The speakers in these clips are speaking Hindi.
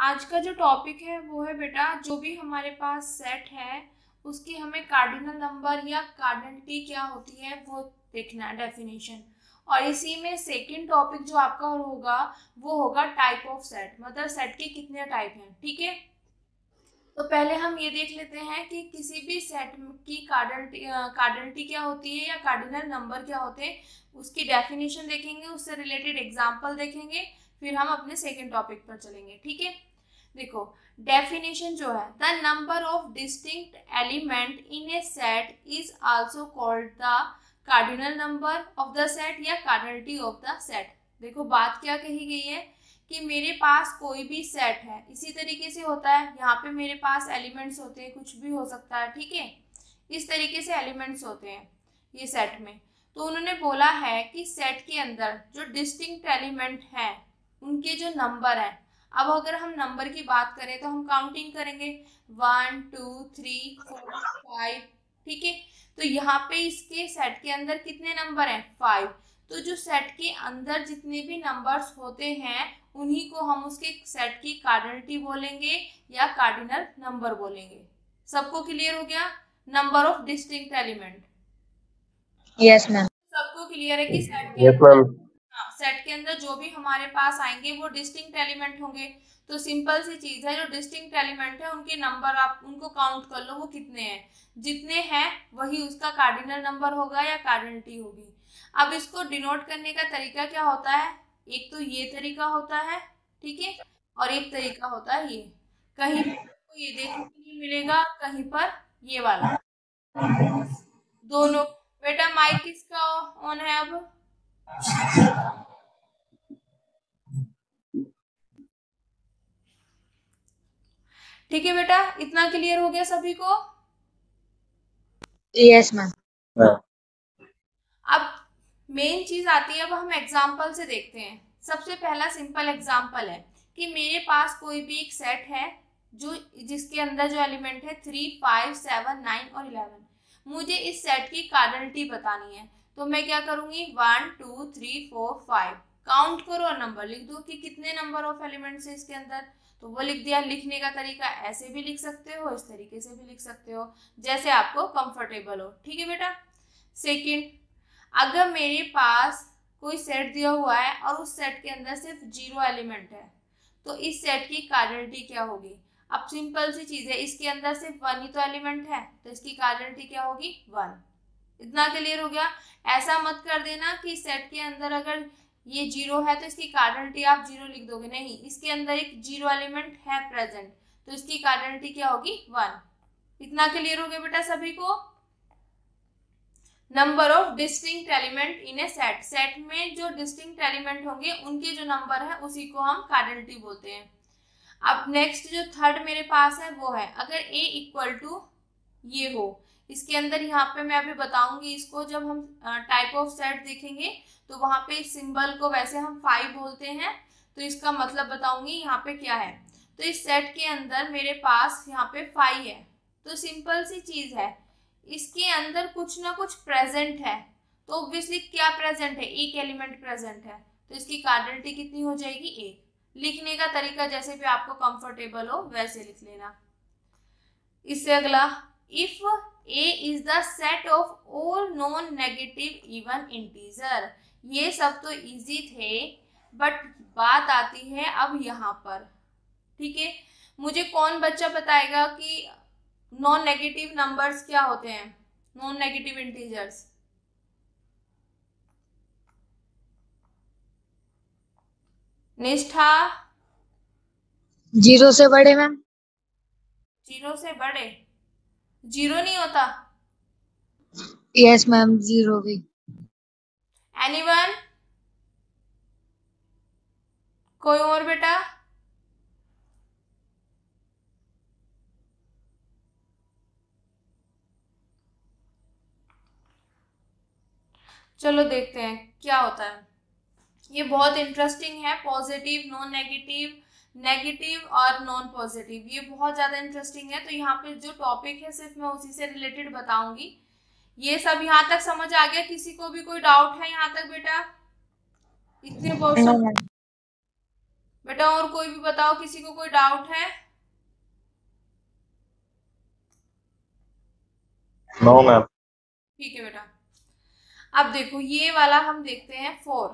आज का जो टॉपिक है वो है बेटा, जो भी हमारे पास सेट है उसकी हमें कार्डिनल नंबर या कार्डिनलिटी क्या होती है वो देखना है, डेफिनेशन। और इसी में सेकंड टॉपिक जो आपका होगा वो होगा टाइप ऑफ सेट, मतलब सेट के कितने टाइप हैं। ठीक है, तो पहले हम ये देख लेते हैं कि किसी भी सेट की कार्डिनलिटी क्या होती है या कार्डिनल नंबर क्या होते हैं, उसकी डेफिनेशन देखेंगे, उससे रिलेटेड एग्जांपल देखेंगे, फिर हम अपने सेकंड टॉपिक पर चलेंगे। ठीक है, देखो डेफिनेशन जो है, the number of distinct element in A set is also called the cardinal number of the set या कार्डिनलिटी ऑफ द सेट। देखो बात क्या कही गई है कि मेरे पास कोई भी सेट है, इसी तरीके से होता है, यहाँ पे मेरे पास एलिमेंट्स होते हैं, कुछ भी हो सकता है। ठीक है, इस तरीके से एलिमेंट्स होते हैं ये सेट में। तो उन्होंने बोला है कि सेट के अंदर जो डिस्टिंक्ट एलिमेंट है उनके जो नंबर है, अब अगर हम नंबर की बात करें तो हम काउंटिंग करेंगे 1 2 3 4 5। ठीक है, तो यहाँ पे इसके सेट के अंदर कितने नंबर हैं? 5। तो जो सेट के अंदर जितने भी नंबर्स होते हैं उन्हीं को हम उसके सेट की कार्डिनलिटी बोलेंगे या कार्डिनल नंबर बोलेंगे। सबको क्लियर हो गया? Number of distinct element. Yes ma'am. सबको क्लियर है कि सेट के अंदर जो भी हमारे पास आएंगे वो डिस्टिंक्ट एलिमेंट होंगे। तो सिंपल सी चीज है, जो डिस्टिंक्ट एलिमेंट है उनके नंबर आप उनको काउंट कर लो, वो कितने हैं, जितने हैं वही उसका कार्डिनल नंबर होगा या कार्डिनलिटी होगी। अब इसको डिनोट करने का तरीका क्या होता है? एक तो ये तरीका होता है, ठीक है, और एक तरीका होता है ये। कहीं पर ये देखने के लिए मिलेगा, कहीं पर ये वाला, दोनों। बेटा माइक किसका ऑन है अब? ठीक है बेटा, इतना क्लियर हो गया सभी को? Yes ma'am. अब मेन चीज आती है, अब हम एग्जाम्पल से देखते हैं। सबसे पहला सिंपल एग्जाम्पल है कि मेरे पास कोई भी एक सेट है जो जिसके अंदर जो एलिमेंट है 3 5 7 9 और 11। मुझे इस सेट की कार्डिनलिटी बतानी है, तो मैं क्या करूंगी? 1 2 3 4 5 काउंट करो और नंबर लिख दो कि कितने नंबर ऑफ एलिमेंट्स है इसके अंदर। तो वो लिख दिया। लिखने का तरीका ऐसे भी लिख सकते हो, इस तरीके से भी लिख सकते हो, जैसे आपको कंफर्टेबल हो। ठीक है बेटा। सेकंड, अगर मेरे पास कोई सेट दिया हुआ है और उस सेट के अंदर सिर्फ 0 एलिमेंट है, तो इस सेट की कार्डिनलिटी क्या होगी? अब सिंपल सी चीज है, इसके अंदर सिर्फ 1 ही तो एलिमेंट है, तो इसकी कार्डिनलिटी क्या होगी? 1। इतना क्लियर हो गया? ऐसा मत कर देना कि सेट के अंदर अगर ये 0 है तो इसकी कार्डिनलिटी आप 0 लिख दोगे, नहीं, इसके अंदर एक 0 एलिमेंट है प्रेजेंट, तो इसकी कार्डिनलिटी क्या होगी? 1। इतना क्लियर हो गया बेटा सभी को? Number of distinct element in A set, set में जो डिस्टिंक्ट एलिमेंट होंगे उनके जो नंबर है उसी को हम कार्डिनलिटी बोलते हैं। अब नेक्स्ट जो थर्ड मेरे पास है वो है, अगर a इक्वल टू ये हो, इसके अंदर यहाँ पे मैं अभी बताऊंगी इसको, जब हम टाइप ऑफ सेट देखेंगे तो वहां पे इस सिंबल को वैसे हम 5 बोलते हैं, तो इसका मतलब बताऊंगी यहाँ पे क्या है। तो इस सेट के अंदर मेरे पास यहाँ पे 5 है, तो सिंपल सी चीज है, इसके अंदर कुछ ना कुछ प्रेजेंट है, तो ऑब्वियसली क्या प्रेजेंट है? एक एलिमेंट प्रेजेंट है, तो इसकी कार्डिनलिटी कितनी हो जाएगी? 1। लिखने का तरीका जैसे भी आपको कंफर्टेबल हो वैसे लिख लेना। इससे अगला, if A is the set of all non negative even integer. ये सब तो इजी थे, बट बात आती है अब यहाँ पर। ठीक है, मुझे कौन बच्चा बताएगा कि नॉन नेगेटिव नंबर्स क्या होते हैं, नॉन नेगेटिव इंटीजर्स? निष्ठा? 0 से बड़े मैम। 0 से बड़े? 0 नहीं होता? यस मैम, 0 भी। एनीवन? कोई और बेटा? चलो देखते हैं क्या होता है। ये बहुत इंटरेस्टिंग है, पॉजिटिव, नॉन नेगेटिव, नेगेटिव और नॉन पॉजिटिव, ये बहुत ज्यादा इंटरेस्टिंग है। तो यहाँ पे जो टॉपिक है सिर्फ मैं उसी से रिलेटेड बताऊंगी। ये सब यहाँ तक समझ आ गया? किसी को भी कोई डाउट है यहाँ तक बेटा? इतने नो क्वेश्चन? मैम। बेटा और कोई भी बताओ, किसी को कोई डाउट है? No ma'am. ठीक है बेटा, अब देखो ये वाला हम देखते हैं 4।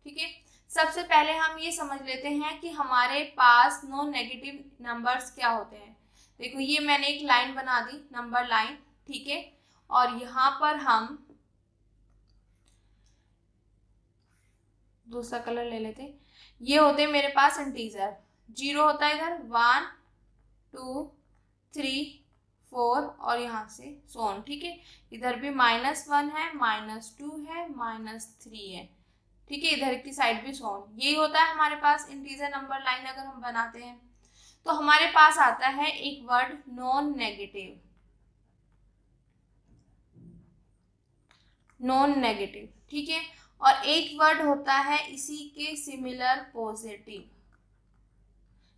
ठीक है, सबसे पहले हम ये समझ लेते हैं कि हमारे पास नॉन नेगेटिव नंबर्स क्या होते हैं। देखो ये मैंने एक लाइन बना दी, नंबर लाइन। ठीक है, और यहाँ पर हम दूसरा कलर ले लेते हैं। ये होते हैं मेरे पास इंटीजर। 0 होता है इधर, 1 2 3 4 और यहाँ से सोन। ठीक है, इधर भी -1 है, -2 है, -3 है। ठीक है, इधर की साइड भी सोन। यही होता है हमारे पास इंटीजर नंबर लाइन अगर हम बनाते हैं। तो हमारे पास आता है एक word non negative. Non negative, ठीक है, और एक वर्ड होता है इसी के similar positive.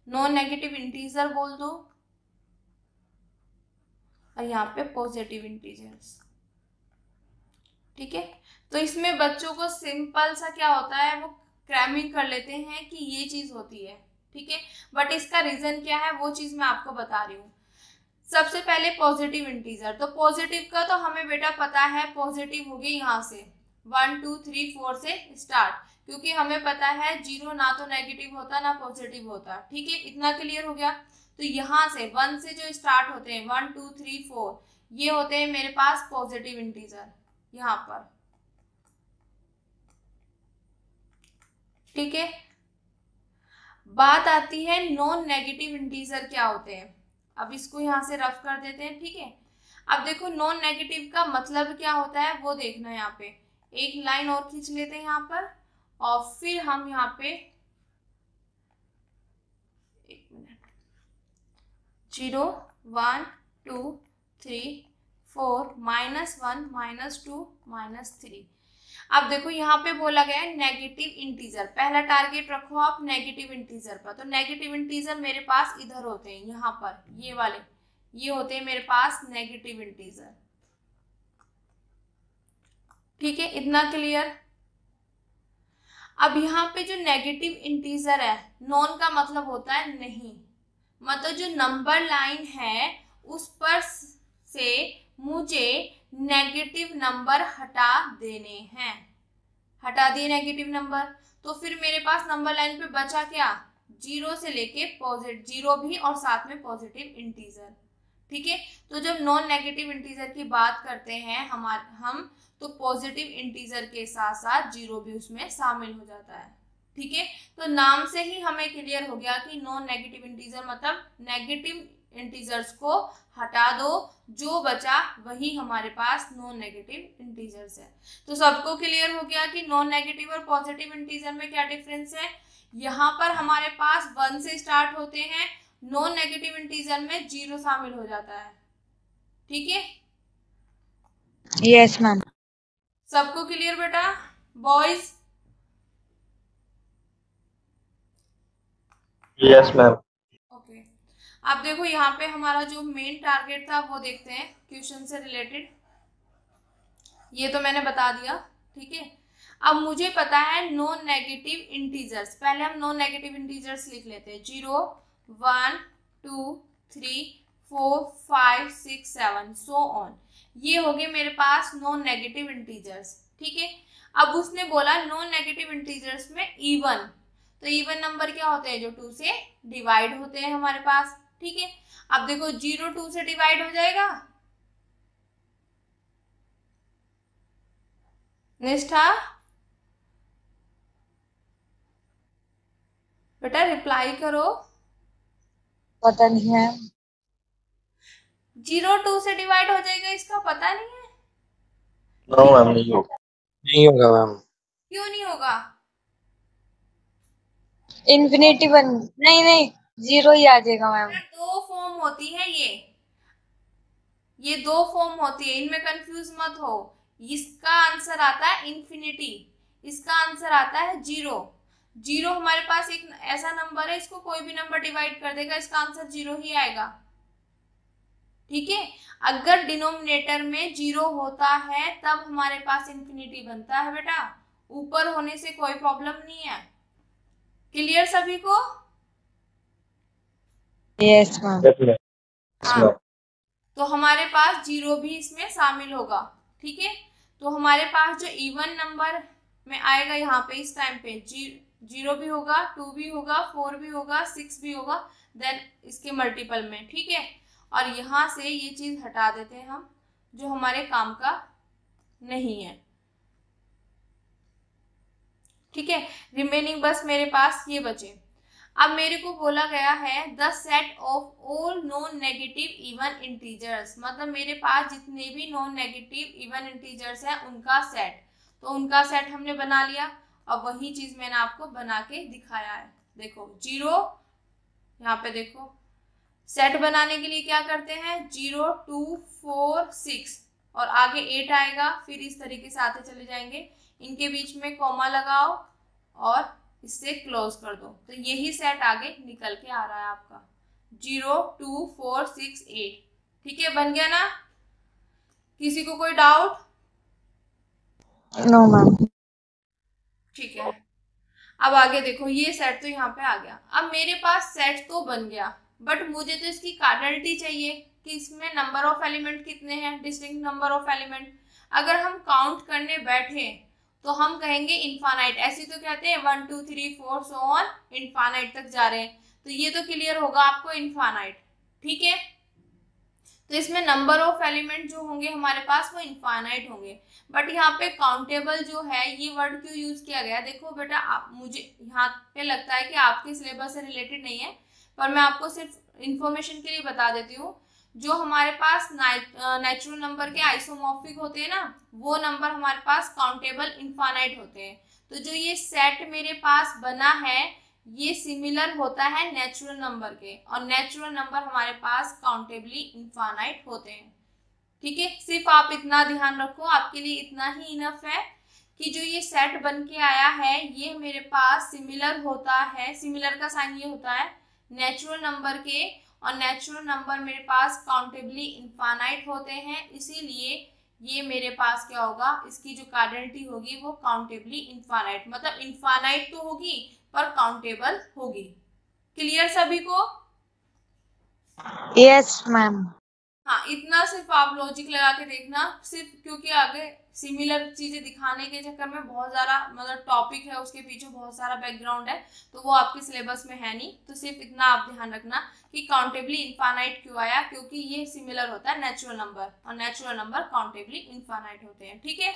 Non negative integer बोल दो और यहाँ पे पॉजिटिव इंटीजर्स। ठीक है, तो इसमें बच्चों को सिंपल सा क्या होता है, वो क्रैमिंग कर लेते हैं कि ये चीज होती है। ठीक है, बट इसका रीजन क्या है वो चीज मैं आपको बता रही हूँ। सबसे पहले पॉजिटिव इंटीजर, तो पॉजिटिव का तो हमें बेटा पता है, पॉजिटिव हो गए यहाँ से 1 2 3 4 से स्टार्ट, क्योंकि हमें पता है 0 ना तो नेगेटिव होता ना पॉजिटिव होता। ठीक है, इतना क्लियर हो गया। तो यहाँ से 1 से जो स्टार्ट होते हैं 1 2 3 4, ये होते हैं मेरे पास पॉजिटिव इंटीजर यहाँ पर। ठीक है, बात आती है नॉन नेगेटिव इंटीजर क्या होते हैं। अब इसको यहाँ से रफ कर देते हैं। ठीक है, अब देखो नॉन नेगेटिव का मतलब क्या होता है वो देखना है। यहाँ पे एक लाइन और खींच लेते हैं यहाँ पर, और फिर हम यहाँ पे 0 1 2 3 4 -1 -2 -3। अब देखो यहाँ पे बोला गया है नेगेटिव इंटीजर, पहला टारगेट रखो आप नेगेटिव इंटीजर पर। तो नेगेटिव इंटीजर मेरे पास इधर होते हैं, यहाँ पर ये वाले, ये होते हैं मेरे पास नेगेटिव इंटीजर। ठीक है, इतना क्लियर। अब यहाँ पे जो नेगेटिव इंटीजर है, नॉन का मतलब होता है नहीं, मतलब जो नंबर लाइन है उस पर से मुझे नेगेटिव नंबर हटा देने हैं। हटा दिए नेगेटिव नंबर, तो फिर मेरे पास नंबर लाइन पे बचा क्या, 0 से लेके पॉजिटिव 0 भी और साथ में पॉजिटिव इंटीजर। ठीक है, तो जब नॉन नेगेटिव इंटीजर की बात करते हैं हम तो पॉजिटिव इंटीजर के साथ साथ 0 भी उसमें शामिल हो जाता है। ठीक है, तो नाम से ही हमें क्लियर हो गया कि नॉन नेगेटिव इंटीजर मतलब नेगेटिव इंटीजर्स को हटा दो, जो बचा वही हमारे पास नॉन नेगेटिव इंटीजर्स है। तो सबको क्लियर हो गया कि नॉन नेगेटिव और पॉजिटिव इंटीजर में क्या डिफरेंस है। यहाँ पर हमारे पास 1 से स्टार्ट होते हैं, नॉन नेगेटिव इंटीजर में 0 शामिल हो जाता है। ठीक है, यस मैम। सबको क्लियर बेटा बॉयज? Yes ma'am. ओके, अब देखो यहाँ पे हमारा जो मेन टारगेट था वो देखते हैं क्वेश्चन से रिलेटेड। ये तो मैंने बता दिया। ठीक है, अब मुझे पता है नॉन नेगेटिव इंटीजर्स, पहले हम नॉन नेगेटिव इंटीजर्स लिख लेते हैं। 0 1 2 3 4 5 6 7 सो ऑन, ये हो गए मेरे पास नॉन नेगेटिव इंटीजर्स। ठीक है, अब उसने बोला नॉन नेगेटिव इंटीजर्स में इवन, तो इवन नंबर क्या होते हैं, जो 2 से डिवाइड होते हैं हमारे पास। ठीक है, अब देखो 0 2 से डिवाइड हो जाएगा, निष्ठा बेटा रिप्लाई करो। पता नहीं है। 0 2 से डिवाइड हो जाएगा, इसका पता नहीं है? नो मैम, नहीं होगा। नहीं होगा मैम। क्यों नहीं होगा? इन्फिनिटी वन, नहीं 0 ही आ जाएगा मैम। दो फॉर्म होती है ये 2 फॉर्म होती है, इनमें कंफ्यूज मत हो। इसका आंसर आता है इन्फिनिटी, इसका आंसर आता है 0। 0 हमारे पास एक ऐसा नंबर है, इसको कोई भी नंबर डिवाइड कर देगा, इसका आंसर 0 ही आएगा। ठीक है, अगर डिनोमिनेटर में 0 होता है तब हमारे पास इन्फिनिटी बनता है बेटा, ऊपर होने से कोई प्रॉब्लम नहीं है। क्लियर सभी को? Yes ma'am. Yes, ma'am. Yes, हाँ, ma'am. तो हमारे पास 0 भी इसमें शामिल होगा। ठीक है, तो हमारे पास जो इवन नंबर में आएगा यहाँ पे इस टाइम पे 0 भी होगा, 2 भी होगा, 4 भी होगा, 6 भी होगा, देन इसके मल्टीपल में। ठीक है, और यहाँ से ये चीज हटा देते हैं हम जो हमारे काम का नहीं है। ठीक है, रिमेनिंग बस मेरे पास ये बचे। अब मेरे को बोला गया है the set of all non negative even integers, मतलब मेरे पास जितने भी नॉन नेगेटिव इवन इंटीजर्स हैं उनका सेट। तो उनका सेट हमने बना लिया, अब वही चीज मैंने आपको बना के दिखाया है। देखो 0, यहाँ पे देखो सेट बनाने के लिए क्या करते हैं, 0 2 4 6 और आगे 8 आएगा, फिर इस तरीके से आते चले जाएंगे, इनके बीच में कॉमा लगाओ और इससे क्लोज कर दो, तो यही सेट आगे निकल के आ रहा है आपका 0 2 4 6 8। ठीक है, बन गया ना? किसी को कोई डाउट? No ma'am. ठीक है, अब आगे देखो, ये सेट तो यहाँ पे आ गया। अब मेरे पास सेट तो बन गया, बट मुझे तो इसकी कार्डिनलिटी चाहिए कि इसमें नंबर ऑफ एलिमेंट कितने हैं, डिस्टिंक्ट नंबर ऑफ एलिमेंट। अगर हम काउंट करने बैठे तो हम कहेंगे इनफाइनाइट, ऐसे तो कहते हैं 1 2 3 4 सो ऑन इनफाइनाइट तक जा रहे हैं, तो ये तो क्लियर होगा आपको इनफाइनाइट। ठीक है, तो इसमें नंबर ऑफ एलिमेंट जो होंगे हमारे पास वो इनफाइनाइट होंगे, बट यहाँ पे काउंटेबल जो है ये वर्ड क्यों यूज किया गया? देखो बेटा, आप मुझे यहाँ पे लगता है कि आपके सिलेबस से रिलेटेड नहीं है, पर मैं आपको सिर्फ इंफॉर्मेशन के लिए बता देती हूँ। जो हमारे पास नेचुरल नंबर के आइसोमॉर्फिक होते हैं ना, वो नंबर हमारे पास काउंटेबल इनफाइनाइट होते हैं। तो जो ये सेट मेरे पास बना है ये सिमिलर होता है नेचुरल नंबर के, और नेचुरल नंबर हमारे पास काउंटेबली इनफाइनाइट होते हैं। ठीक है, सिर्फ आप इतना ध्यान रखो, आपके लिए इतना ही इनफ है कि जो ये सेट बन के आया है ये मेरे पास सिमिलर होता है, सिमिलर का साइन ये होता है नेचुरल नंबर के, और नेचुरल नंबर मेरे पास काउंटेबली इनफाइनाइट होते हैं, इसीलिए ये मेरे पास क्या होगा, इसकी जो कार्डिनलिटी होगी वो काउंटेबली इनफाइनाइट, मतलब इनफाइनाइट तो होगी पर काउंटेबल होगी। क्लियर सभी को? Yes ma'am. हाँ, इतना सिर्फ आप लॉजिक लगा के देखना, सिर्फ क्योंकि आगे सिमिलर चीजें दिखाने के चक्कर में बहुत सारा मतलब टॉपिक है, उसके पीछे बहुत सारा बैकग्राउंड है, तो वो आपके सिलेबस में है नहीं। तो सिर्फ इतना आप ध्यान रखना कि काउंटेबली इनफाइनाइट क्यों आया, क्योंकि ये सिमिलर होता है नेचुरल नंबर, और नेचुरल नंबर काउंटेबली इनफाइनाइट होते हैं। ठीक है,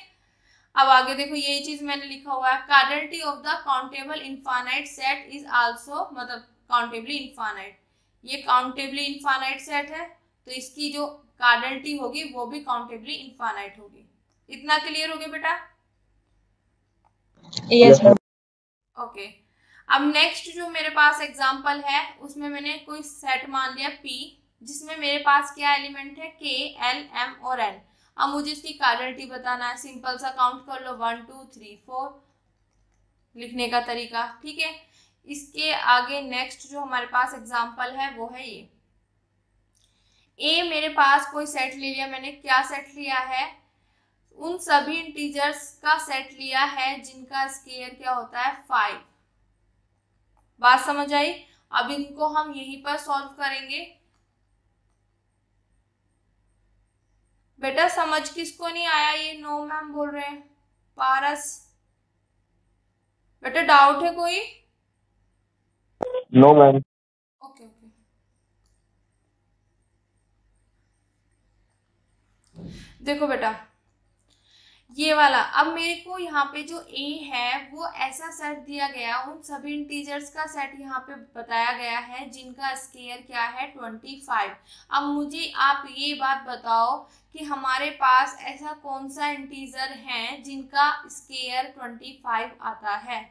अब आगे देखो, यही चीज मैंने लिखा हुआ है, cardinality of the countable infinite set is also, मतलब काउंटेबली इनफाइनाइट, ये काउंटेबली इनफाइनाइट सेट है, तो इसकी जो कार्डिनलिटी होगी वो भी काउंटेबली इनफाइनाइट होगी। इतना क्लियर हो गया बेटा? Yes ma'am. ओके, अब नेक्स्ट जो मेरे पास एग्जांपल है उसमें मैंने कोई सेट मान लिया P, जिसमें मेरे पास क्या एलिमेंट है, K L M और N। अब मुझे इसकी कार्डिनलिटी बताना है, सिंपल सा काउंट कर लो 1 2 3 4 लिखने का तरीका। ठीक है, इसके आगे नेक्स्ट जो हमारे पास एग्जांपल है वो है ये ए, मेरे पास कोई सेट ले लिया मैंने, क्या सेट लिया है, उन सभी इंटीजर्स का सेट लिया है जिनका स्क्वायर क्या होता है 5। बात समझ आई? अब इनको हम यहीं पर सॉल्व करेंगे। बेटा समझ किसको नहीं आया? ये नो मैम बोल रहे हैं, पारस बेटा डाउट है कोई? No ma'am. ओके ओके, देखो बेटा ये वाला, अब मेरे को यहाँ पे जो A है वो ऐसा सेट दिया गया, उन सभी इंटीजर्स का सेट यहाँ पे बताया गया है जिनका स्क्वायर क्या है 25। अब मुझे आप ये बात बताओ कि हमारे पास ऐसा कौन सा इंटीजर है जिनका स्क्वायर 25 आता है?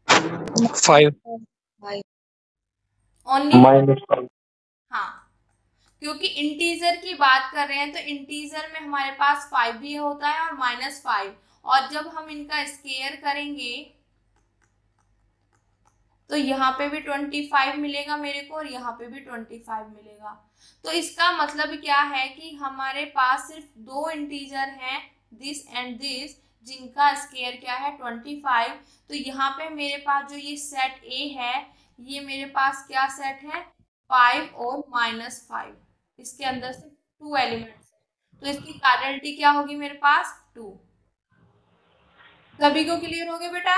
5 ओनली -5। हाँ, क्योंकि इंटीजर की बात कर रहे हैं तो इंटीजर में हमारे पास 5 भी होता है और -5, और जब हम इनका स्क्वायर करेंगे तो यहाँ पे भी 25 मिलेगा मेरे को, और यहाँ पे भी 25 मिलेगा। तो इसका मतलब क्या है कि हमारे पास सिर्फ दो इंटीजर हैं, दिस एंड दिस, जिनका स्क्वायर क्या है 25। तो यहाँ पे मेरे पास जो ये सेट ए है, ये मेरे पास क्या सेट है 5 और -5, इसके अंदर से 2 एलिमेंट्स है, तो इसकी कार्डिनलिटी क्या होगी मेरे पास 2। सभी को क्लियर हो गया बेटा?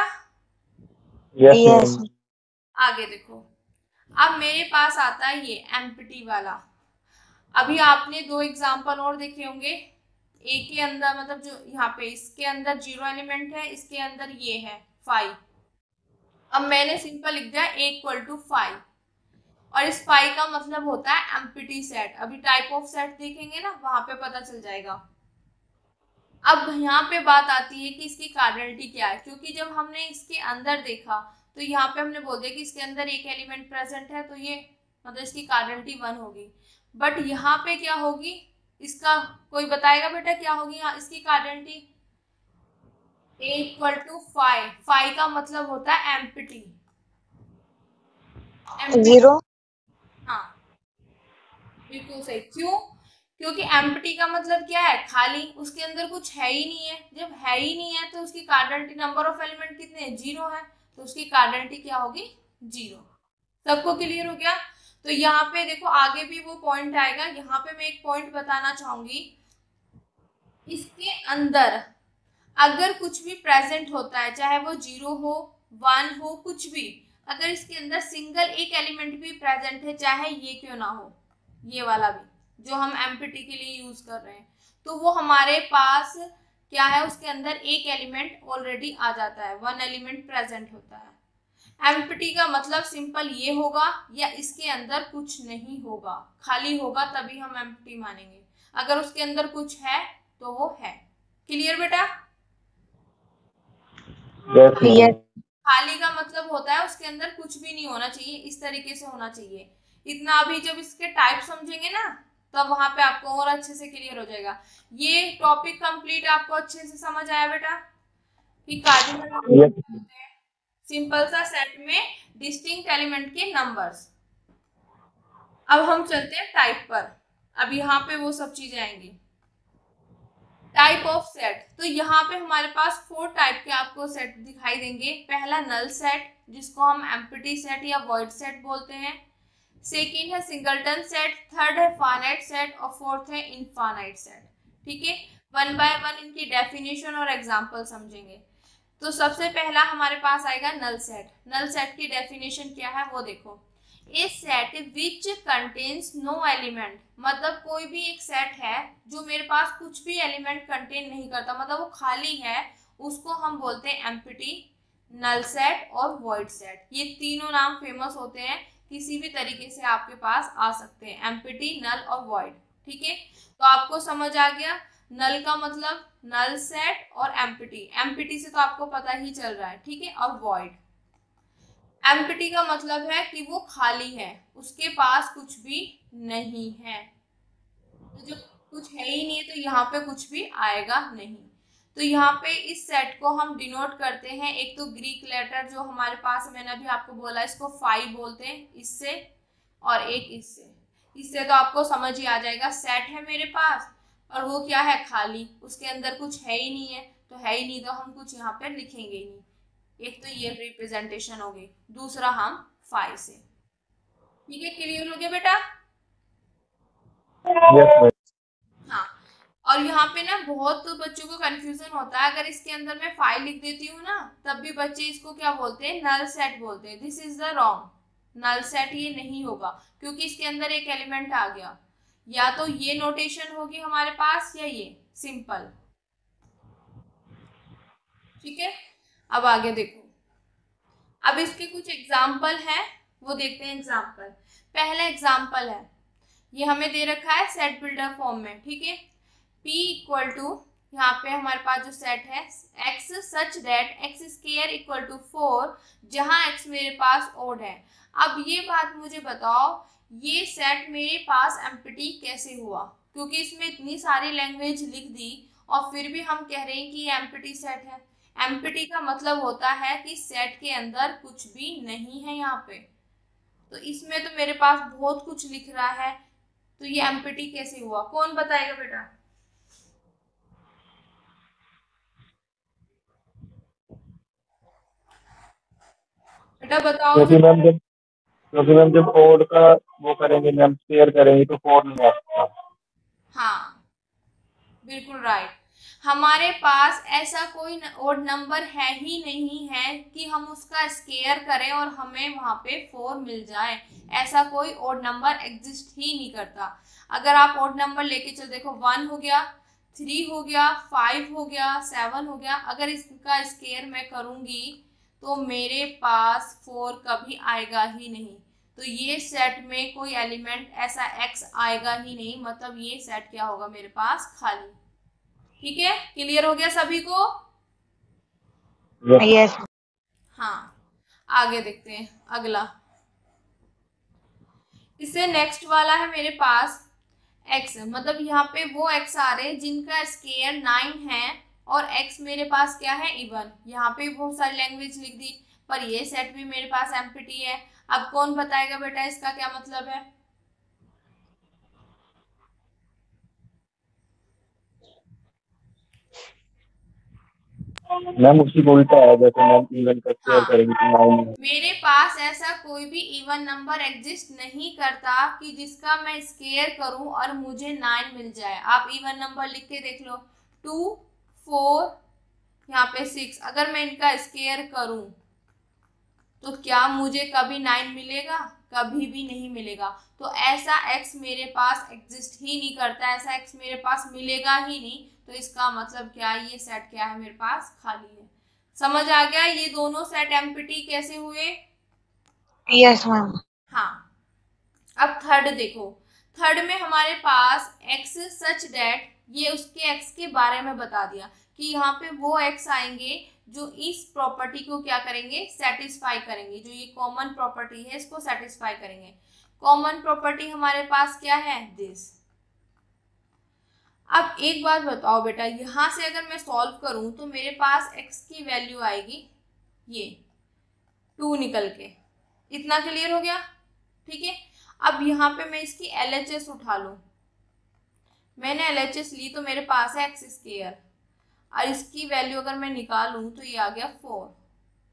यस। आगे देखो, अब मेरे पास आता है ये एम्प्टी वाला। अभी आपने 2 एग्जांपल और देखे होंगे, ए के अंदर मतलब जो यहाँ पे इसके अंदर 0 एलिमेंट है, इसके अंदर ये है 5। अब मैंने सिंपल लिख दिया ए इक्वल टू 5, और इस 5 का मतलब होता है एम्प्टी सेट। अभी टाइप ऑफ सेट देखेंगे ना, वहां पे पता चल जाएगा। अब यहाँ पे बात आती है कि इसकी कार्डिनलिटी क्या है, क्योंकि जब हमने इसके अंदर देखा तो यहाँ पे हमने बोल दिया कि इसके अंदर एक एलिमेंट प्रेजेंट है, तो ये मतलब इसकी कार्डिनलिटी 1 होगी। बट यहाँ पे क्या होगी, इसका कोई बताएगा बेटा क्या होगी यहाँ इसकी कार्डिनलिटी? ए इक्वल टू 5, 5 का मतलब होता है एम्प्टी। 0। हाँ बिल्कुल सही। क्यों? क्योंकि एम्प्टी का मतलब क्या है खाली, उसके अंदर कुछ है ही नहीं है। जब है ही नहीं है तो उसकी कार्डिनलिटी नंबर ऑफ एलिमेंट कितने हैं 0 है, तो उसकी कार्डिनलिटी क्या होगी 0। सबको क्लियर हो गया? तो यहाँ पे देखो आगे भी वो पॉइंट आएगा। यहाँ पे मैं एक पॉइंट बताना चाहूंगी, इसके अंदर अगर कुछ भी प्रेजेंट होता है, चाहे वो 0 हो 1 हो कुछ भी, अगर इसके अंदर सिंगल एक एलिमेंट भी प्रेजेंट है, चाहे ये क्यों ना हो, ये वाला भी जो हम एम्प्टी के लिए यूज कर रहे हैं, तो वो हमारे पास क्या है, उसके अंदर एक एलिमेंट ऑलरेडी आ जाता है, 1 एलिमेंट प्रेजेंट होता है। एम्प्टी का मतलब सिंपल ये होगा, या इसके अंदर कुछ नहीं होगा, खाली होगा, तभी हम एम्प्टी मानेंगे। अगर उसके अंदर कुछ है तो वो है। क्लियर बेटा? खाली का मतलब होता है उसके अंदर कुछ भी नहीं होना चाहिए, इस तरीके से होना चाहिए। इतना अभी जब इसके टाइप समझेंगे ना, तब वहां पे आपको और अच्छे से क्लियर हो जाएगा। ये टॉपिक कंप्लीट आपको अच्छे से समझ आया बेटा कि कार्डिनल सिंपल सा सेट में डिस्टिंक्ट एलिमेंट के नंबर्स। अब हम चलते हैं टाइप पर। अब यहाँ पे वो सब चीजें आएंगी। टाइप ऑफ सेट, तो यहाँ पे हमारे पास 4 टाइप के आपको सेट दिखाई देंगे। पहला नल सेट, जिसको हम एम्प्टी सेट या वॉइड सेट बोलते हैं। सेकेंड है सिंगलटन सेट, थर्ड है फाइनाइट सेट, और फोर्थ है इनफाइनाइट सेट। ठीक है, 1 बाय 1 इनकी डेफिनेशन और एग्जाम्पल समझेंगे। तो सबसे पहला हमारे पास आएगा नल सेट। नल सेट की डेफिनेशन क्या है वो देखो, a set which contains no element, मतलब कोई भी एक सेट है जो मेरे पास कुछ भी एलिमेंट कंटेन नहीं करता, मतलब वो खाली है, उसको हम बोलते हैं एम्प्टी, नल सेट और वॉइड सेट। ये तीनों नाम फेमस होते हैं, किसी भी तरीके से आपके पास आ सकते हैं, एम्प्टी, नल और वॉइड। ठीक है, तो आपको समझ आ गया नल का मतलब नल सेट और एम्प्टी। एम्प्टी से तो आपको पता ही चल रहा है, ठीक है। और वॉइड, एम्प्टी का मतलब है कि वो खाली है, उसके पास कुछ भी नहीं है। तो जब कुछ है ही नहीं है तो यहाँ पे कुछ भी आएगा नहीं। तो यहाँ पे इस सेट को हम डिनोट करते हैं, एक तो ग्रीक लेटर जो हमारे पास, मैंने अभी आपको बोला इसको फाई बोलते हैं, इससे, और एक इससे। इससे तो आपको समझ ही आ जाएगा, सेट है मेरे पास और वो क्या है खाली, उसके अंदर कुछ है ही नहीं है, तो है ही नहीं तो हम कुछ यहाँ पे लिखेंगे ही नहीं। एक तो ये रिप्रेजेंटेशन हो गई, दूसरा हम फाई से। ठीक है, क्लियर हो गया बेटा? हाँ, और यहाँ पे ना बहुत बच्चों को कंफ्यूजन होता है, अगर इसके अंदर मैं फाइल लिख देती हूँ ना, तब भी बच्चे इसको क्या बोलते हैं, नल सेट बोलते हैं। This is the wrong, null set ये नहीं होगा, क्योंकि इसके अंदर एक एलिमेंट आ गया। या तो ये नोटेशन होगी हमारे पास, या ये सिंपल। ठीक है, अब आगे देखो, अब इसके कुछ एग्जाम्पल है, वो देखते हैं। एग्जाम्पल, पहला एग्जाम्पल है, ये हमें दे रखा है सेट बिल्डर फॉर्म में। ठीक है, P इक्वल टू, यहाँ पे हमारे पास जो सेट है x such that x square equal to 4, जहाँ x मेरे पास ओड है। अब ये बात मुझे बताओ, ये सेट मेरे पास एम्प्टी कैसे हुआ, क्योंकि इसमें इतनी सारी लैंग्वेज लिख दी और फिर भी हम कह रहे हैं कि ये एम्प्टी सेट है। एम्प्टी का मतलब होता है कि सेट के अंदर कुछ भी नहीं है यहाँ पे। तो इसमें तो मेरे पास बहुत कुछ लिख रहा है, तो ये एम्प्टी कैसे हुआ, कौन बताएगा बेटा? बेटा बताओ क्योंकि फिर। मैम जब ओड का वो करेंगे मैम, स्क्वायर करेंगे तो 4 नहीं आ सकता। हाँ, बिल्कुल राइट। हमारे पास ऐसा कोई ओड नंबर है ही नहीं है कि हम उसका स्क्वायर करें और हमें वहां पे 4 मिल जाए। ऐसा कोई ओड नंबर एग्जिस्ट ही नहीं करता। अगर आप ओड नंबर लेके चल देखो, 1 हो गया, 3 हो गया, 5 हो गया, 7 हो गया, अगर इसका स्क्वायर मैं करूंगी तो मेरे पास 4 कभी आएगा ही नहीं। तो ये सेट में कोई एलिमेंट ऐसा x आएगा ही नहीं, मतलब ये सेट क्या होगा मेरे पास, खाली। ठीक है, क्लियर हो गया सभी को? यस। हाँ, आगे देखते हैं अगला। इससे नेक्स्ट वाला है मेरे पास x, मतलब यहाँ पे वो x आ रहे हैं जिनका स्क्वायर 9 है और x मेरे पास क्या है, इवन। यहाँ पे बहुत सारी लैंग्वेज लिख दी, पर ये सेट भी मेरे पास एम्प्टी है। अब कौन बताएगा बेटा इसका क्या मतलब है? मैम उसकी उल्टा है, जैसे मैम इवन का स्क्वायर हाँ, करेंगे तो 9 है। मेरे पास ऐसा कोई भी इवन नंबर एग्जिस्ट नहीं करता कि जिसका मैं स्क्वायर करूं और मुझे 9 मिल जाए। आप इवन नंबर लिख के देख लो, 2, 4, यहाँ पे 6, अगर मैं इनका स्क्वायर करूं तो क्या मुझे कभी 9 मिलेगा? कभी भी नहीं मिलेगा। तो ऐसा x मेरे पास एग्जिस्ट ही नहीं करता, ऐसा x मेरे पास मिलेगा ही नहीं। तो इसका मतलब क्या है, ये सेट क्या है मेरे पास, खाली है। समझ आ गया ये दोनों सेट एम्प्टी कैसे हुए? Yes ma'am. हाँ, अब थर्ड देखो। थर्ड में हमारे पास x सच दैट, ये उसके x के बारे में बता दिया कि यहाँ पे वो x आएंगे जो इस प्रॉपर्टी को क्या करेंगे, सेटिस्फाई करेंगे। जो ये कॉमन प्रॉपर्टी है इसको सेटिस्फाई करेंगे। कॉमन प्रॉपर्टी हमारे पास क्या है, दिस। अब एक बात बताओ बेटा, यहां से अगर मैं सॉल्व करूं तो मेरे पास x की वैल्यू आएगी ये 2 निकल के। इतना क्लियर हो गया? ठीक है, अब यहाँ पे मैं इसकी LHS उठा लूं। मैंने LHS ली तो मेरे पास है एक्स स्क्वायर, और इसकी वैल्यू अगर मैं निकालूं तो ये आ गया 4।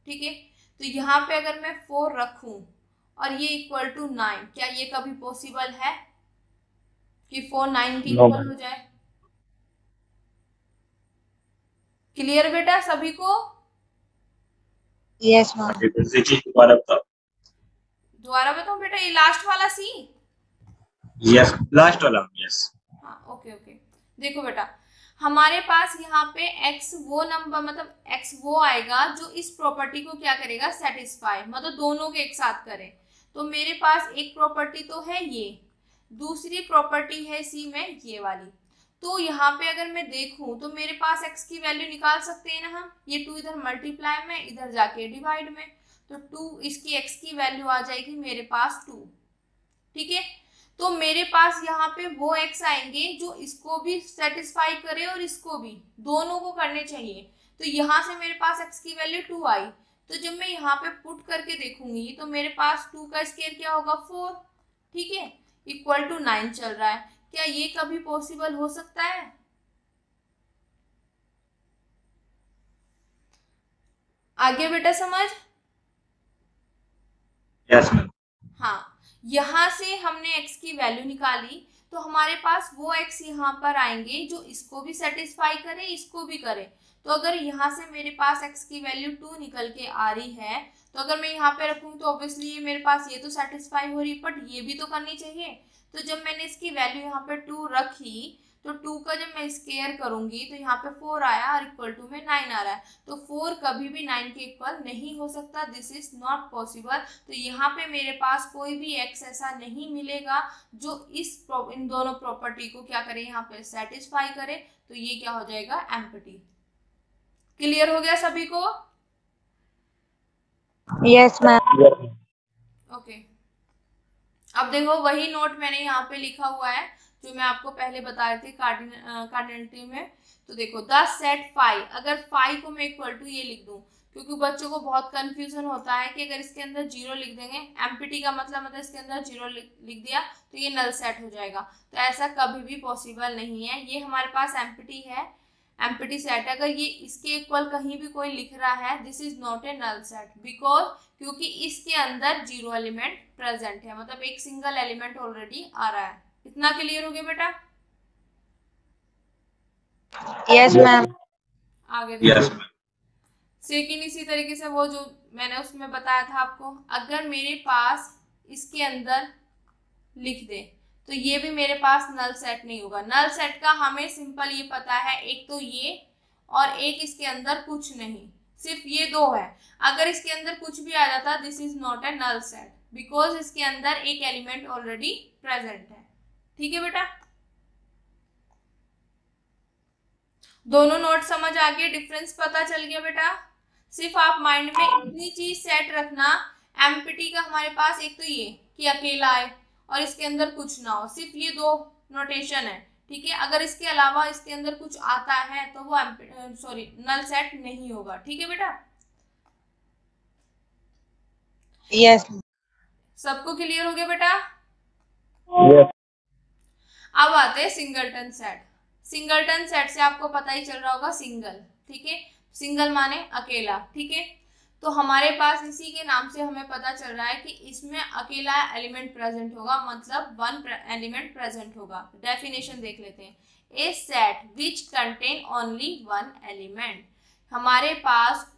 ठीक है, तो यहाँ पे अगर मैं 4 रखूं और ये इक्वल टू 9, क्या ये कभी पॉसिबल है कि 4 9 के नो इक्वल हो जाए? क्लियर बेटा सभी को? Yes ma'am. आगे फिर से चीज दोबारा बताओ। दोबारा बताऊं बेटा, ये लास्ट वाला सी। यस, लास्ट वाला, यस। हाँ, ओके ओके। देखो बेटा, हमारे पास यहाँ पे x वो नंबर, मतलब x वो आएगा जो इस प्रॉपर्टी को क्या करेगा, सेटिस्फाई, मतलब दोनों के एक साथ करें। तो मेरे पास एक प्रॉपर्टी तो है ये, दूसरी प्रॉपर्टी है इसी में ये वाली। तो यहाँ पे अगर मैं देखूं तो मेरे पास x की वैल्यू निकाल सकते हैं ना हम। ये 2 इधर मल्टीप्लाई में, इधर जाके डिवाइड में, तो 2 इसकी x की वैल्यू आ जाएगी मेरे पास 2। ठीक है, तो मेरे पास यहाँ पे वो x आएंगे जो इसको भी सेटिस्फाई करे और इसको भी, दोनों को करने चाहिए। तो यहाँ से मेरे पास x की वैल्यू 2 आई, तो जब मैं यहाँ पे पुट करके देखूंगी तो मेरे पास 2 का स्क्वायर क्या होगा, 4। ठीक है, इक्वल टू 9 चल रहा है। क्या ये कभी पॉसिबल हो सकता है? आगे बेटा समझ। Yes ma'am. हाँ, यहाँ से हमने x की वैल्यू निकाली तो हमारे पास वो x यहाँ पर आएंगे जो इसको भी सेटिस्फाई करे, इसको भी करे। तो अगर यहाँ से मेरे पास x की वैल्यू 2 निकल के आ रही है, तो अगर मैं यहाँ पे रखूँ तो ऑब्वियसली ये मेरे पास ये तो सेटिस्फाई हो रही, बट ये भी तो करनी चाहिए। तो जब मैंने इसकी वैल्यू यहाँ पे 2 रखी तो 2 का जब मैं स्क्वायर करूंगी तो यहाँ पे 4 आया और इक्वल टू में 9 आ रहा है। तो 4 कभी भी 9 के इक्वल नहीं हो सकता, दिस इज नॉट पॉसिबल। तो यहाँ पे मेरे पास कोई भी x ऐसा नहीं मिलेगा जो इन दोनों प्रॉपर्टी को क्या करे, यहाँ पे सेटिस्फाई करे। तो ये क्या हो जाएगा, एम्प्टी। क्लियर हो गया सभी को? Yes ma'am. ओके, अब देखो वही नोट मैंने यहाँ पे लिखा हुआ है जो मैं आपको पहले बता रही थी कार्डिनलिटी में। तो देखो द सेट फाई, अगर फाई को मैं इक्वल टू ये लिख दूं, क्योंकि बच्चों को बहुत कंफ्यूजन होता है कि अगर इसके अंदर 0 लिख देंगे, एम्प्टी का मतलब इसके अंदर 0 लिख दिया तो ये नल सेट हो जाएगा। तो ऐसा कभी भी पॉसिबल नहीं है, ये हमारे पास एम्प्टी है। Empty set. अगर ये इसके इक्वल कहीं भी कोई लिख रहा है, this is not a null set, because क्योंकि इसके अंदर 0 एलिमेंट प्रेजेंट है, मतलब एक सिंगल एलिमेंट ऑलरेडी आ रहा है। इतना क्लियर हो गया बेटा? Yes ma'am. आगे देखो। सेकंड इसी तरीके से वो जो मैंने उसमें बताया था आपको, अगर मेरे पास इसके अंदर लिख दे तो ये भी मेरे पास नल सेट नहीं होगा। नल सेट का हमें सिंपल ये पता है, एक तो ये और एक इसके अंदर कुछ नहीं, सिर्फ ये दो है। अगर इसके अंदर कुछ भी आ जाता, this is not a null set, because इसके अंदर एक एलिमेंट ऑलरेडी प्रेजेंट है। ठीक है बेटा? दोनों नोट समझ आ गए? डिफरेंस पता चल गया बेटा? सिर्फ आप माइंड में इतनी चीज सेट रखना, एम्प्टी का हमारे पास एक तो ये कि अकेला है और इसके अंदर कुछ ना हो, सिर्फ ये दो नोटेशन है। ठीक है? अगर इसके अलावा इसके अंदर कुछ आता है तो वो नल सेट नहीं होगा। ठीक है बेटा? यस। सबको क्लियर हो गया बेटा? यस। अब आते हैं सिंगलटन सेट। सिंगलटन सेट से आपको पता ही चल रहा होगा, सिंगल। ठीक है? सिंगल माने अकेला। ठीक है? तो हमारे पास इसी के नाम से हमें पता चल रहा है कि इसमें अकेला एलिमेंट प्रेजेंट होगा, मतलब वन एलिमेंट प्रेजेंट होगा। डेफिनेशन देख लेते हैं। A set which contain only one element. हमारे पास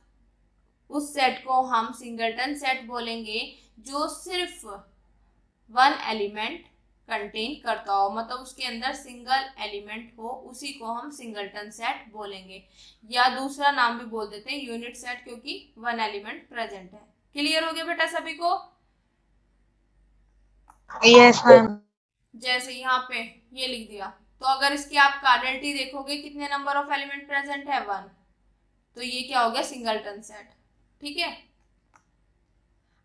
उस सेट को हम सिंगलटन सेट बोलेंगे जो सिर्फ वन एलिमेंट कंटेन करता हो, मतलब उसके अंदर सिंगल एलिमेंट हो, उसी को हम सिंगलटन सेट बोलेंगे। या दूसरा नाम भी बोल देते हैं यूनिट सेट, क्योंकि वन एलिमेंट प्रेजेंट है। क्लियर हो गया बेटा सभी को? Yes ma'am. जैसे यहाँ पे ये लिख दिया, तो अगर इसकी आप कार्डिनलिटी देखोगे, कितने नंबर ऑफ एलिमेंट प्रेजेंट है? 1। तो ये क्या हो गया? Singleton set. ठीक है?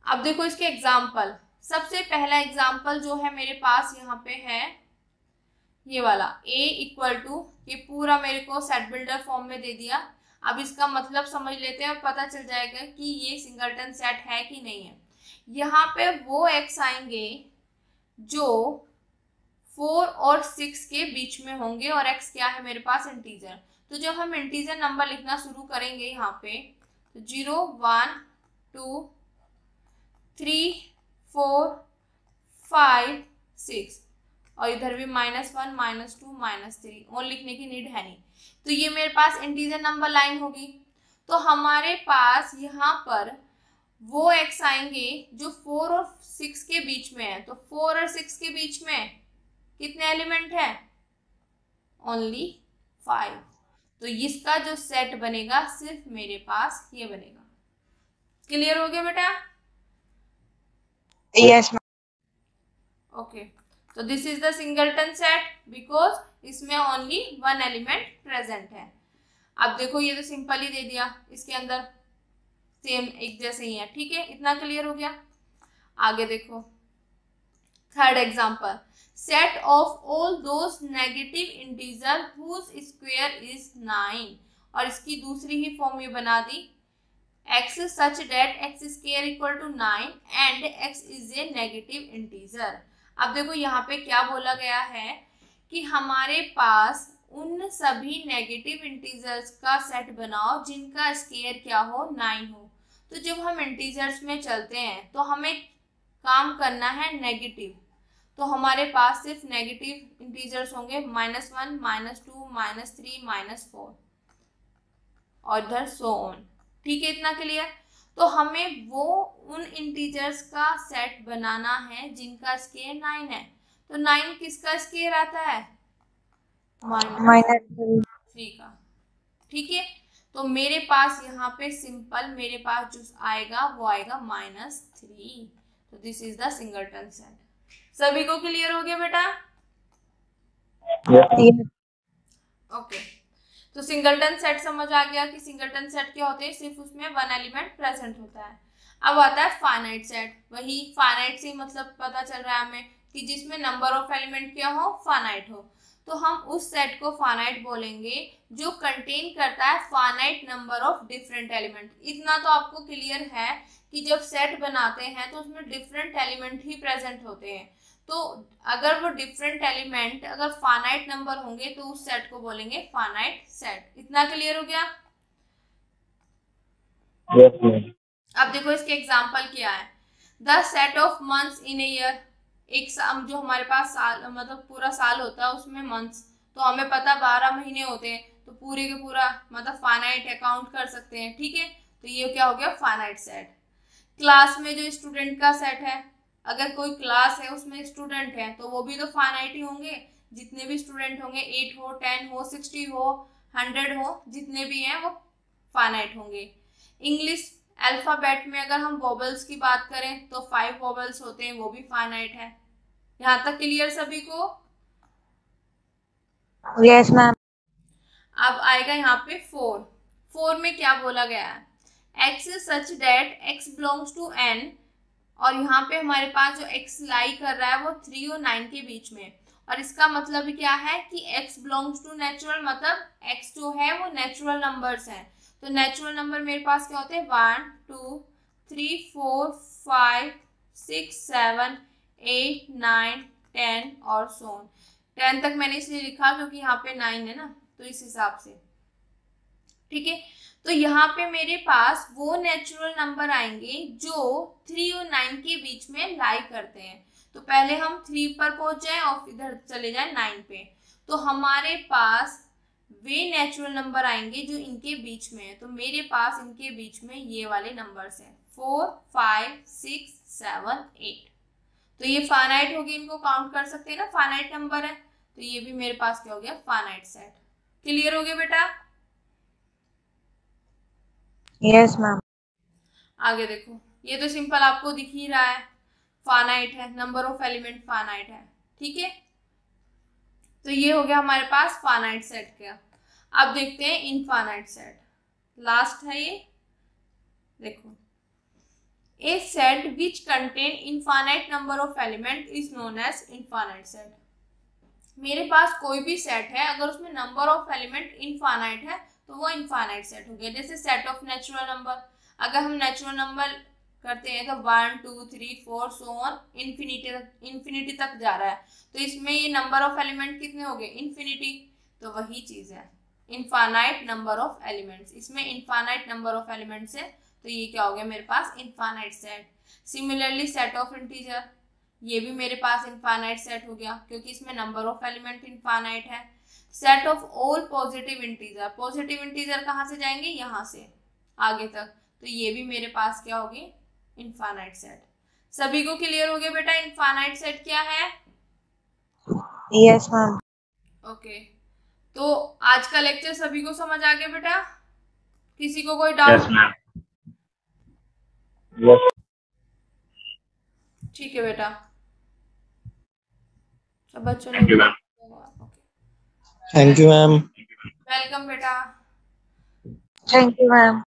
अब देखो इसके एग्जाम्पल। सबसे पहला एग्जाम्पल जो है मेरे पास यहाँ पे है ये वाला, a इक्वल टू, ये पूरा मेरे को सेट बिल्डर फॉर्म में दे दिया। अब इसका मतलब समझ लेते हैं और पता चल जाएगा कि ये सिंगलटन सेट है कि नहीं है। यहाँ पे वो x आएंगे जो 4 और 6 के बीच में होंगे, और x क्या है मेरे पास? इंटीजर। तो जब हम इंटीजर नंबर लिखना शुरू करेंगे यहाँ पे, तो 0 1 2 3 4 5 6, और इधर भी -1 -2 -3, और लिखने की नीड है नहीं। तो ये मेरे पास इंटीजर नंबर लाइन होगी। तो हमारे पास यहाँ पर वो x आएंगे जो 4 और 6 के बीच में है। तो 4 और 6 के बीच में कितने एलिमेंट है? ओनली 5। तो इसका जो सेट बनेगा सिर्फ मेरे पास ये बनेगा। क्लियर हो गया बेटा? यस। ओके, तो this is the singleton set because इसमें ओनली वन एलिमेंट प्रेजेंट है। अब देखो ये तो सिंपल ही दे दिया, इसके अंदर सेम एक जैसे ही है। ठीक है? इतना क्लियर हो गया? आगे देखो third example, set of all those negative integer whose square is 9, और इसकी दूसरी ही फॉर्म ये बना दी, x such that x square equal to 9 and x is a negative integer। अब देखो यहाँ पे क्या बोला गया है कि हमारे पास उन सभी नेगेटिव इंटीजर्स का सेट बनाओ जिनका स्क्वायर क्या हो? 9 हो। तो जब हम इंटीजर्स में चलते हैं तो हमें काम करना है नेगेटिव, तो हमारे पास सिर्फ नेगेटिव इंटीजर्स होंगे, -1 -2 -3 -4 और इधर सो ऑन। ठीक है? इतना क्लियर? तो हमें वो उन इंटीजर्स का सेट बनाना है जिनका स्क्वायर 9 है। तो 9 किसका स्क्वायर आता है? -3 का। ठीक है? तो मेरे पास यहाँ पे सिंपल मेरे पास जो आएगा वो आएगा -3। तो this is the singleton set. सभी को क्लियर हो गया बेटा? ओके, तो सिंगलटन सेट समझ आ गया कि सिंगलटन सेट क्या होते हैं, सिर्फ उसमें वन एलिमेंट प्रेजेंट होता है। अब आता है फाइनाइट सेट। वही फाइनाइट से मतलब पता चल रहा है हमें कि जिसमें नंबर ऑफ एलिमेंट क्या हो? फाइनाइट हो। तो हम उस सेट को फाइनाइट बोलेंगे जो कंटेन करता है finite number of different element. इतना तो आपको क्लियर है कि जब सेट बनाते हैं तो उसमें डिफरेंट एलिमेंट ही प्रेजेंट होते हैं। तो अगर वो डिफरेंट एलिमेंट अगर फाइनाइट नंबर होंगे तो उस सेट को बोलेंगे फाइनाइट सेट। इतना क्लियर हो गया? Yes ma'am. अब देखो इसके एग्जाम्पल क्या है। The set of months in a year, एक साल जो हमारे पास साल मतलब पूरा साल होता है उसमें मंथ्स, तो हमें पता 12 महीने होते हैं, तो पूरे के पूरा मतलब फाइनाइट अकाउंट कर सकते हैं। ठीक है, तो ये क्या हो गया फाइनाइट सेट। क्लास में जो स्टूडेंट का सेट है, अगर कोई क्लास है उसमें स्टूडेंट है तो वो भी तो फाइनाइट ही होंगे, जितने भी स्टूडेंट होंगे 8 हो 10 हो 60 हो 100 हो जितने भी हैं वो फाइनाइट होंगे। इंग्लिश अल्फाबेट में अगर हम वोबल्स की बात करें तो 5 वोबल्स होते हैं, वो भी फाइनाइट है। यहाँ तक क्लियर सभी को? Yes ma'am. अब आएगा यहाँ पे 4 में क्या बोला गया है, x is such that x belongs to n, और यहाँ पे हमारे पास जो x लाई कर रहा है वो 3 और 9 के बीच में, और इसका मतलब क्या है कि x belongs to नेचुरल, मतलब x जो है वो नेचुरल नंबर्स हैं। तो नेचुरल नंबर मेरे पास क्या होते हैं 1 2 3 4 5 6 7 8 9 10 और so on। 10 तक मैंने इसलिए लिखा क्योंकि यहाँ पे 9 है ना, तो इस हिसाब से। ठीक है, तो यहाँ पे मेरे पास वो नेचुरल नंबर आएंगे जो 3 और 9 के बीच में लाई करते हैं। तो पहले हम 3 पर पहुंच जाएं और इधर चले जाएं 9 पे, तो हमारे पास वे नेचुरल नंबर आएंगे जो इनके बीच में है। तो मेरे पास इनके बीच में ये वाले नंबर्स हैं 4 5 6 7 8, तो ये फाइनाइट हो गए, इनको काउंट कर सकते हैं ना, फाइनाइट नंबर है, तो ये भी मेरे पास क्या हो गया फाइनाइट सेट। क्लियर हो गया बेटा? Yes ma'am. आगे देखो, ये तो सिंपल आपको दिख ही रहा है, फाइनाइट है, नंबर ऑफ एलिमेंट फाइनाइट है। ठीक है, तो ये हो गया हमारे पास फाइनाइट सेट का। अब देखते हैं इनफाइनाइट सेट, लास्ट है ये। देखो, a set which contain infinite number of element is known as infinite set. मेरे पास कोई भी सेट है अगर उसमें नंबर ऑफ एलिमेंट इनफाइनाइट है तो वो इनफाइनाइट सेट हो गया। जैसे सेट ऑफ नेचुरल नंबर, अगर हम नेचुरल नंबर करते हैं तो 1 2 3 4 सो ऑन इन्फिनिटी तक जा रहा है, तो इसमें ये नंबर ऑफ एलिमेंट कितने हो गए इन्फिनिटी, तो वही चीज है इनफाइनाइट नंबर ऑफ एलिमेंट्स। इसमें इनफाइनाइट नंबर ऑफ एलिमेंट्स है, तो ये क्या हो गया मेरे पास infinite set. Similarly set of integer, ये भी मेरे पास इनफाइनाइट सेट हो गया क्योंकि इसमें नंबर ऑफ एलिमेंट इनफाइनाइट है। Set of all positive integer, positive integer कहाँ से जाएंगे यहाँ से आगे तक, तो ये भी मेरे पास क्या होगी इनफाइनाइट सेट। सभी को क्लियर हो गया बेटा इनफाइनाइट सेट क्या है? Yes ma'am. ओके, तो आज का लेक्चर सभी को समझ आ गया बेटा? किसी को कोई डाउट? Yes ma'am. यस। ठीक है बेटा, सब बच्चों ने। Thank you ma'am. वेलकम बेटा। Thank you ma'am.